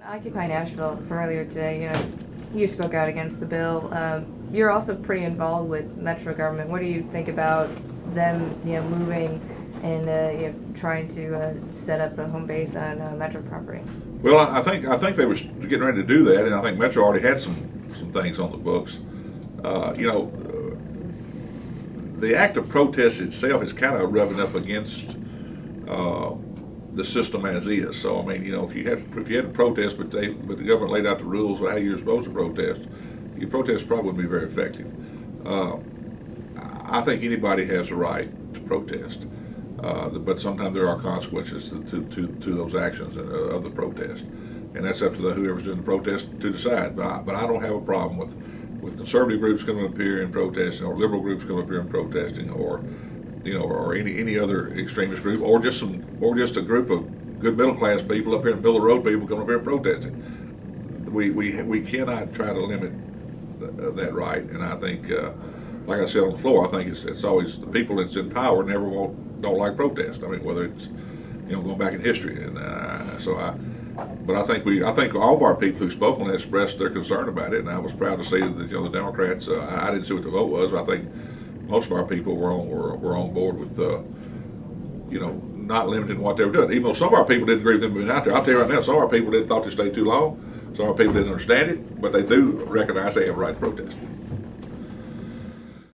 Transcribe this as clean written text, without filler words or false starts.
Occupy Nashville from earlier today, you spoke out against the bill. You're also pretty involved with Metro government. What do you think about them, moving and trying to set up a home base on Metro property? Well, I think they were getting ready to do that, and I think Metro already had some things on the books. The act of protest itself is kind of rubbing up against the system as is. So I mean, if you had a protest, but the government laid out the rules of how you're supposed to protest, your protest probably wouldn't be very effective. I think anybody has a right to protest, but sometimes there are consequences to those actions of the protest, and that's up to whoever's doing the protest to decide. But I don't have a problem with conservative groups coming up here and protesting, or liberal groups coming up here and protesting, or any other extremist group, or just a group of good middle class people up here, and middle of the road people coming up here and protesting. We cannot try to limit that right, and I think, like I said on the floor, I think it's always the people that's in power don't like protest. I mean, whether it's going back in history, and but I think all of our people who spoke on that expressed their concern about it, and I was proud to see that the Democrats. I didn't see what the vote was, but I think most of our people were on board with not limiting what they were doing. Even though some of our people didn't agree with them being out there, I'll tell you right now, some of our people thought they stayed too long. Some of our people didn't understand it, but they do recognize they have a right to protest.